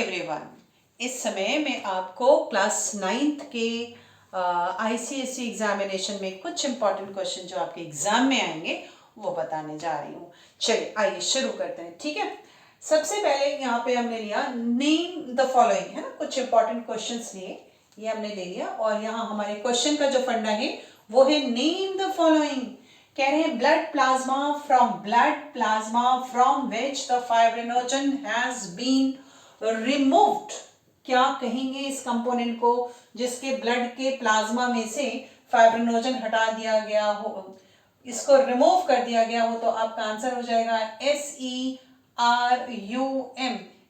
Everyone. इस समय मैं आपको क्लास 9th के आईसीएसई एग्जामिनेशन में कुछ इंपॉर्टेंट क्वेश्चन जो आपके एग्जाम में आएंगे वो बताने जा रही हूँ। चलिए आइए शुरू करते हैं। ठीक है, सबसे पहले यहाँ पे हमने लिया नेम द फॉलोइंग, है ना, कुछ इंपॉर्टेंट क्वेश्चंस लिए, ये हमने ले लिया। और यहाँ हमारे क्वेश्चन का जो फंडा है वो है नेम द फॉलोइंग। कह रहे हैं blood plasma from which the fibrinogen has been removed. क्या कहेंगे इस कंपोनेंट को जिसके ब्लड के प्लाज्मा में से फाइब्रिनोजन हटा दिया गया हो, इसको रिमूव कर दिया गया हो, तो आपका आंसर हो जाएगा SERUM।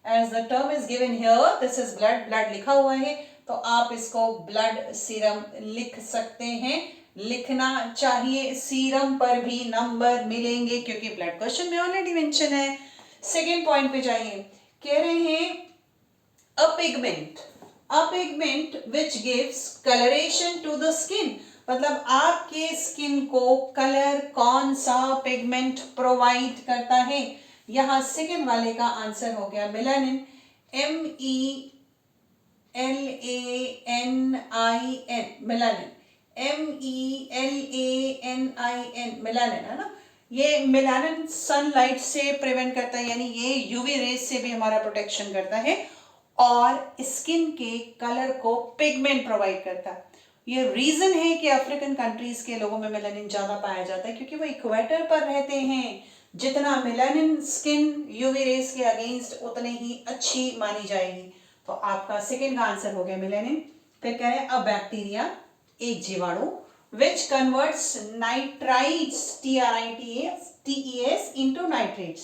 As the term is given here, this is blood लिखा हुआ है तो आप इसको ब्लड सीरम लिख सकते हैं। लिखना चाहिए, सीरम पर भी नंबर मिलेंगे क्योंकि ब्लड क्वेश्चन में ऑलरेडी मेंशन है। सेकेंड पॉइंट पे जाइए, कह रहे हैं a pigment which gives coloration to the skin। मतलब आपके स्किन को कलर कौन सा पिगमेंट प्रोवाइड करता है। यहां सेकेंड वाले का आंसर हो गया melanin, MELANIN, melanin, MELANIN, melanin, है ना। ये मेलानिन सनलाइट से प्रिवेंट करता है, यानी ये यूवी रेज से भी हमारा प्रोटेक्शन करता है और स्किन के कलर को पिगमेंट प्रोवाइड करता है। ये रीजन है कि अफ्रीकन कंट्रीज के लोगों में मेलानिन ज्यादा पाया जाता है क्योंकि वो इक्वेटर पर रहते हैं। जितना मेलानिन स्किन यूवी रेज के अगेंस्ट उतने ही अच्छी मानी जाएगी। तो आपका सेकेंड का आंसर हो गया मेलानिन। फिर कह रहे हैं अ बैक्टीरिया, एक जीवाणु, which converts nitrites TES into nitrates।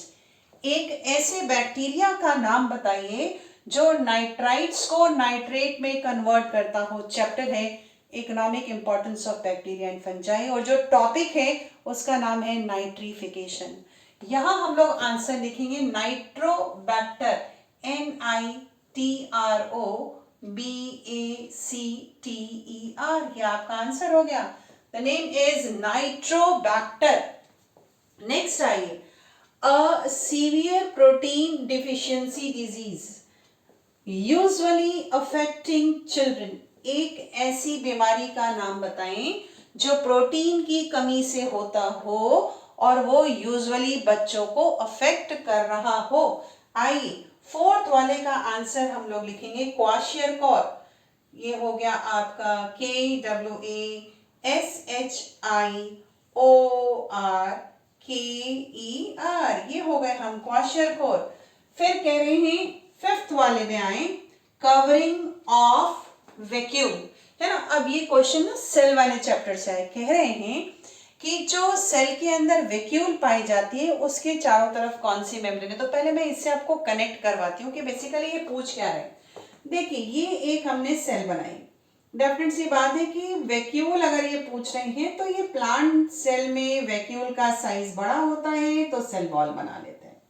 एक ऐसे बैक्टीरिया का नाम बताइए जो नाइट्राइट्स को नाइट्रेट में कन्वर्ट करता हो। चैप्टर है economic importance of bacteria and fungi और जो टॉपिक है उसका नाम है नाइट्रिफिकेशन। यहां हम लोग आंसर लिखेंगे नाइट्रोबैक्टर, NITROBACTER। ये आपका आंसर हो गया। The name is nitrobacter. Next आइए, a severe protein deficiency disease usually affecting children. एक ऐसी बीमारी का नाम बताएं जो प्रोटीन की कमी से होता हो और वो यूजुअली बच्चों को अफेक्ट कर रहा हो। आइए फोर्थ वाले का आंसर हम लोग लिखेंगे क्वाशियरकॉर। ये हो गया आपका KWASHIORKER, ये हो गए हम क्वाशियरकॉर। फिर कह रहे हैं फिफ्थ वाले में आए कवरिंग ऑफ वैक्यूल, है ना। अब ये क्वेश्चन ना सेल वाले चैप्टर से आए। कह रहे हैं कि जो सेल के अंदर वैक्यूल पाई जाती है उसके चारों तरफ कौन सी मेम्ब्रेन है। तो पहले मैं इससे आपको कनेक्ट करवाती हूँ कि बेसिकली ये पूछ क्या है। देखिए ये एक हमने सेल बनाई, डेफिनेट सी बात है कि वैक्यूल अगर ये पूछ रहे हैं तो ये प्लांट सेल में वैक्यूल का साइज बड़ा होता है तो सेल वॉल बना लेते हैं।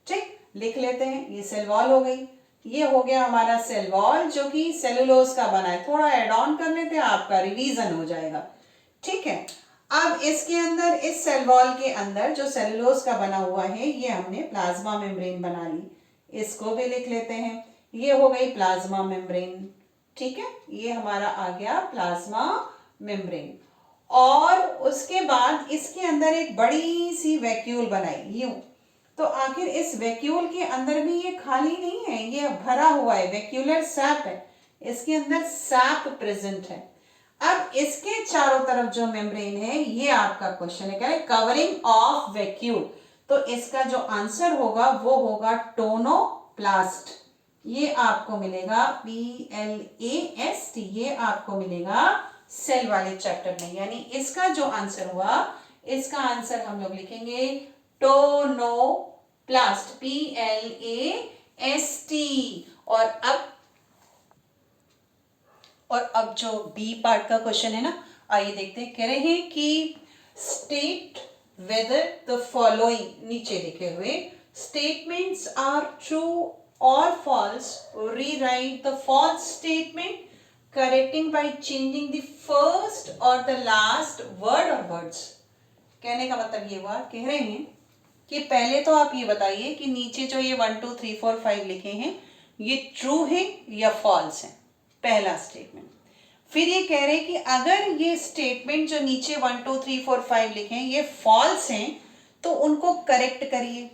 ठीक, लिख लेते हैं, ये सेल वॉल हो गई। ये हो गया हमारा सेल वॉल जो कि सेलुलोज का बना है। थोड़ा एड ऑन कर लेते हैं, आपका रिवीजन हो जाएगा। ठीक है, अब इसके अंदर इस सेल वॉल के अंदर जो सेलुलोज का बना हुआ है ये हमने प्लाज्मा मेम्ब्रेन बना ली, इसको भी लिख लेते हैं। ये हो गई प्लाज्मा मेम्ब्रेन। ठीक है, ये हमारा आ गया प्लाज्मा मेम्ब्रेन। और उसके बाद इसके अंदर एक बड़ी सी वैक्यूल बनाई यूं। तो आखिर इस वैक्यूल के अंदर भी ये खाली नहीं है, ये भरा हुआ है, वैक्यूलर सैप है, इसके अंदर सैप प्रेजेंट है। अब इसके चारों तरफ जो मेम्ब्रेन है ये आपका क्वेश्चन है, क्या है, कवरिंग ऑफ वैक्यूल। तो इसका जो आंसर होगा वो होगा टोनोप्लास्ट। ये आपको मिलेगा PLAST, ये आपको मिलेगा सेल वाले चैप्टर में। यानी इसका जो आंसर हुआ, इसका आंसर हम लोग लिखेंगे टोनोप्लास्ट, PLAST। और अब जो बी पार्ट का क्वेश्चन है ना, आइए देखते हैं। कह रहे हैं कि स्टेट वेदर द फॉलोइंग, नीचे लिखे हुए statements are true or false, rewrite the false statement correcting by changing the first or the last word or words. कहने का मतलब ये हुआ, कह रहे हैं कि पहले तो आप ये बताइए कि नीचे जो ये 1 2 3 4 5 लिखे हैं ये ट्रू है या फॉल्स है, पहला स्टेटमेंट। फिर ये कह रहे हैं कि अगर ये स्टेटमेंट जो नीचे 1 2 3 4 5 लिखे हैं ये फॉल्स हैं तो उनको करेक्ट करिए।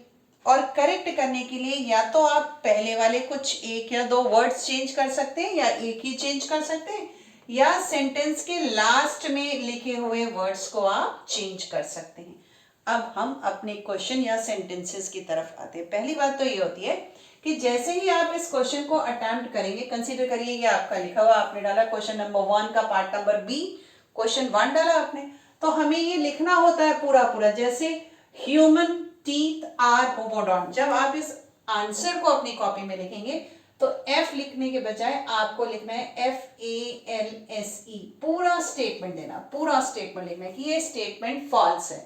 और करेक्ट करने के लिए या तो आप पहले वाले कुछ एक या दो वर्ड्स चेंज कर सकते हैं या एक ही चेंज कर सकते हैं, या सेंटेंस के लास्ट में लिखे हुए वर्ड्स को आप चेंज कर सकते हैं। अब हम अपने क्वेश्चन या सेंटेंसेस की तरफ आते हैं। पहली बात तो ये होती है कि जैसे ही आप इस क्वेश्चन को अटेम्प्ट करेंगे, कंसीडर करिए ये आपका लिखा हुआ, आपने डाला क्वेश्चन नंबर 1 का पार्ट नंबर बी, क्वेश्चन 1 डाला आपने, तो हमें ये लिखना होता है पूरा पूरा, जैसे ह्यूमन टीथ आर होमोडॉन्ट। जब आप इस आंसर को अपनी कॉपी में लिखेंगे तो एफ लिखने के बजाय आपको लिखना है FALSE, पूरा स्टेटमेंट देना, पूरा स्टेटमेंट लिखना है कि ये स्टेटमेंट फॉल्स है।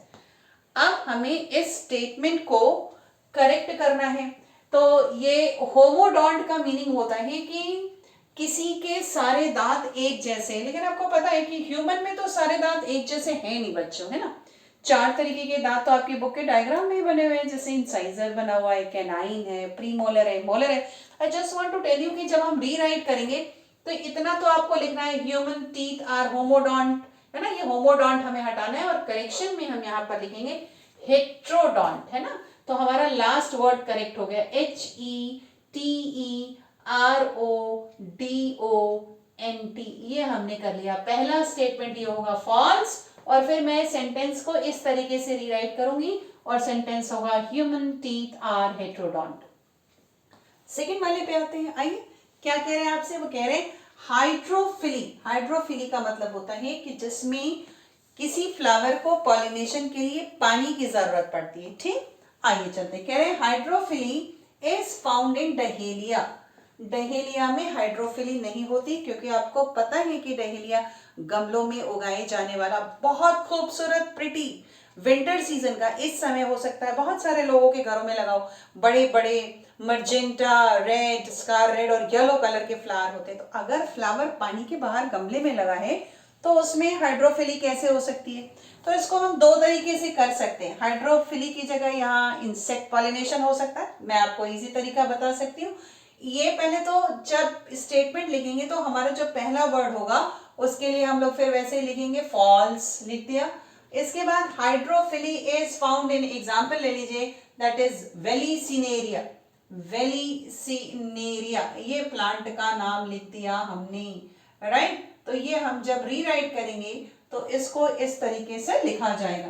अब हमें इस स्टेटमेंट को करेक्ट करना है। तो ये होमोडॉन्ट का मीनिंग होता है कि किसी के सारे दांत एक जैसे हैं, लेकिन आपको पता है कि ह्यूमन में तो सारे दांत एक जैसे हैं नहीं बच्चों, है ना। 4 तरीके के दांत तो आपकी बुक के डायग्राम में ही बने हुए हैं, जैसे इंसाइजर बना हुआ है, कैनाइन है, प्रीमोलर है, मोलर है। I just want to tell you कि जब हम रीराइट करेंगे तो इतना तो आपको लिखना है ह्यूमन टीथ आर होमोडॉन्ट, है ना। ये होमोडॉन्ट हमें हटाना है और करेक्शन में हम यहाँ पर लिखेंगे हेट्रोडॉन्ट, है ना। तो हमारा लास्ट वर्ड करेक्ट हो गया, HETERODONT, ये हमने कर लिया। पहला स्टेटमेंट ये होगा फॉल्स, और फिर मैं सेंटेंस को इस तरीके से रीराइट करूंगी और सेंटेंस होगा human teeth are heterodont. Second वाले पे आते हैं, आइए क्या कह रहे हैं आपसे। वो कह रहे हैं हाइड्रोफिली। हाइड्रोफिली का मतलब होता है कि जिसमें किसी फ्लावर को पॉलिनेशन के लिए पानी की जरूरत पड़ती है, ठीक। आइए चलते, कह रहे हैं hydrophily is found in dahlia. Dahlia में हाइड्रोफिली नहीं होती, क्योंकि आपको पता है कि डहेलिया गमलों में उगाए जाने वाला बहुत खूबसूरत प्रिटी विंटर सीजन का इस समय हो सकता है, बहुत सारे लोगों के घरों में लगाओ, बड़े बड़े मर्जेंटा रेड, स्कार रेड और येलो कलर के फ्लावर होते हैं। तो अगर फ्लावर पानी के बाहर गमले में लगा है तो उसमें हाइड्रोफिली कैसे हो सकती है। तो इसको हम दो तरीके से कर सकते हैं। हाइड्रोफिली की जगह यहाँ इंसेक्ट पॉलिनेशन हो सकता है, मैं आपको इजी तरीका बता सकती हूँ। ये पहले तो जब स्टेटमेंट लिखेंगे तो हमारा जो पहला वर्ड होगा उसके लिए हम लोग फिर वैसे ही लिखेंगे फॉल्स, लिख दिया। इसके बाद hydrophily is found in, example ले लीजिए, दैट इज वेलिसिनेरिया। वेलिसिनेरिया ये प्लांट का नाम लिख दिया हमने, राइट। तो ये हम जब रीराइट करेंगे तो इसको इस तरीके से लिखा जाएगा।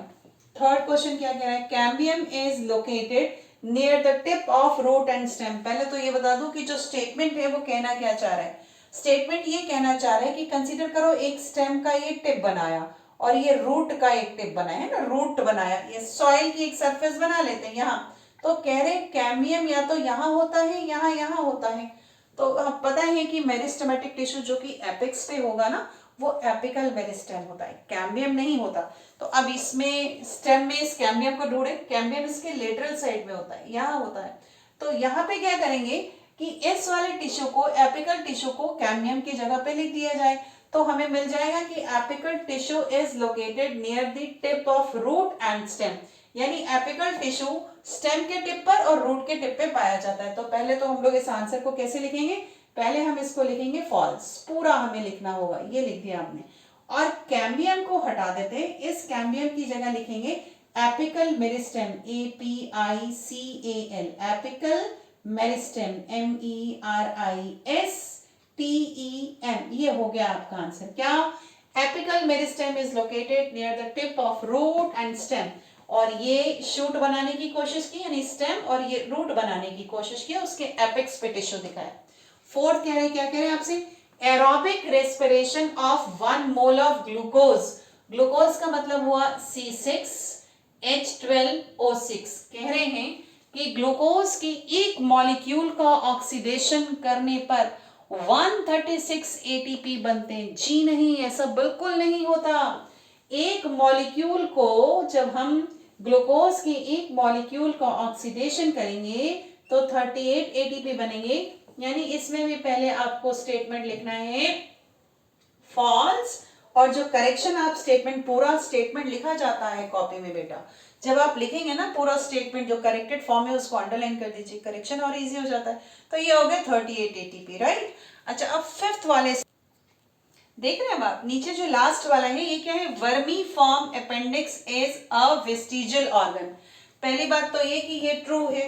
थर्ड क्वेश्चन क्या कह रहा है, cambium is located near the tip of root and stem. पहले तो ये बता दूं कि जो स्टेटमेंट है वो कहना क्या चाह रहा है। स्टेटमेंट ये कहना चाह रहा है कि कंसीडर करो एक स्टेम का ये टिप बनाया और ये रूट का एक टिप बनाया, है ना, रूट बनाया, ये सॉइल की एक सरफेस बना लेते हैं यहाँ। तो कह रहे कैम्बियम या तो यहाँ होता है यहाँ यहाँ होता है। तो पता है कि मेरिस्टेमेटिक टिश्यू जो कि एपिक्स पे होगा ना, वो एपिकल मेरिस्टेम होता है, कैम्बियम नहीं होता। तो अब इसमें स्टेम में इस कैम्बियम को ढूंढे, कैम्बियम इसके लेटरल साइड में होता है, यहाँ होता है। तो यहाँ पे क्या करेंगे कि इस वाले टिश्यू को, एपिकल टिश्यू को कैम्बियम की जगह पे लिख दिया जाए, तो हमें मिल जाएगा कि apical tissue is located near the tip of root and stem. यानी एपिकल टिश्यू स्टेम के टिप पर और रूट के टिप पे पाया जाता है। तो पहले तो हम लोग इस आंसर को कैसे लिखेंगे, पहले हम इसको लिखेंगे फॉल्स, पूरा हमें लिखना होगा, ये लिख दिया हमने। और कैम्बियम को हटा देते हैं, इस कैम्बियम की जगह लिखेंगे apical meristem, APICAL, apical meristem, MERISTEM। ये हो गया आपका आंसर। क्या, apical meristem is located near the tip of root and stem. और ये शूट बनाने की कोशिश की, यानी स्टेम, और ये रूट बनाने की कोशिश की, उसके एपेक्स पे टिश्यू दिखाया। फोर्थ कह रहे हैं, क्या कह रहे हैं आपसे, aerobic respiration of 1 mole of glucose. Glucose का मतलब हुआ C6H12O6। कह रहे हैं कि ग्लूकोज की एक मॉलिक्यूल का ऑक्सीडेशन करने पर 136 ATP बनते हैं। जी नहीं, ऐसा बिल्कुल नहीं होता। एक मॉलिक्यूल को जब हम ग्लूकोज के एक मॉलिक्यूल का ऑक्सीडेशन करेंगे तो 38 ATP बनेंगे। यानी इसमें भी पहले आपको स्टेटमेंट लिखना है फॉल्स, और जो करेक्शन आप स्टेटमेंट, पूरा स्टेटमेंट लिखा जाता है कॉपी में बेटा, जब आप लिखेंगे ना पूरा स्टेटमेंट, जो करेक्टेड फॉर्म है उसको अंडरलाइन कर दीजिए, करेक्शन और इजी हो जाता है। तो ये हो गया 38 ATP, राइट। अच्छा, अब फिफ्थ वाले देख रहे हैं आप, नीचे जो लास्ट वाला है ये क्या है, vermi form appendix is a vestigial organ. पहली बात तो ये कि ये ट्रू है,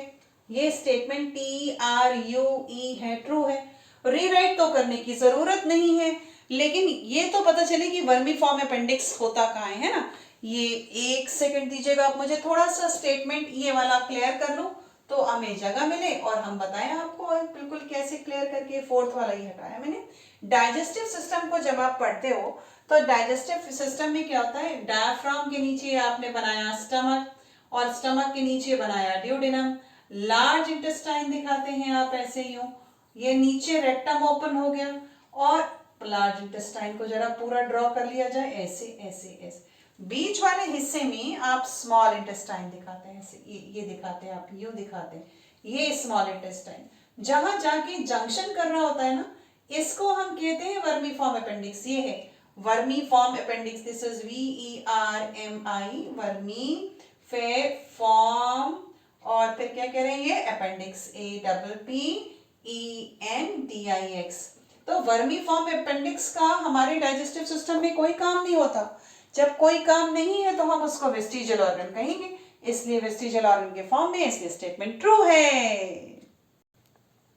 ये स्टेटमेंट TRUE है, ट्रू है। रीराइट तो करने की जरूरत नहीं है, लेकिन ये तो पता चले कि वर्मी फॉर्म अपेंडिक्स होता कहाँ है ना। ये एक सेकंड दीजिएगा आप मुझे, थोड़ा सा स्टेटमेंट ये वाला क्लियर कर लूं तो हमें जगह मिले और हम बताएं आपको बिल्कुल कैसे क्लियर करके। फोर्थ वाला ही हटाया मैंने। डाइजेस्टिव सिस्टम को जब आप पढ़ते हो तो डाइजेस्टिव सिस्टम में क्या होता है, डायफ्राम के नीचे आपने बनाया स्टमक, और स्टमक के नीचे बनाया ड्यूडेनम। लार्ज इंटेस्टाइन दिखाते हैं आप ऐसे यूं, ये नीचे रेक्टम ओपन हो गया, और लार्ज इंटेस्टाइन को जरा पूरा ड्रॉ कर लिया जाए ऐसे ऐसे ऐसे। बीच वाले हिस्से में आप स्मॉल इंटेस्टाइन दिखाते हैं ऐसे, ये दिखाते हैं आप, यूं दिखाते हैं, ये स्मॉल इंटेस्टाइन। जहां जाके जंक्शन कर रहा होता है ना, इसको हम कहते हैं वर्मी फॉर्म अपेंडिक्स। ये है vermi form appendix, this is VERMI, vermi form, और फिर क्या कह रहे हैं ये अपेंडिक्स, APPENDIX। तो वर्मी फॉर्म अपेंडिक्स का हमारे डाइजेस्टिव सिस्टम में कोई काम नहीं होता। जब कोई काम नहीं है तो हम उसको वेस्टिजियल ऑर्गन कहेंगे, इसलिए वेस्टिजियल ऑर्गन के फॉर्म में, इसलिए स्टेटमेंट ट्रू है।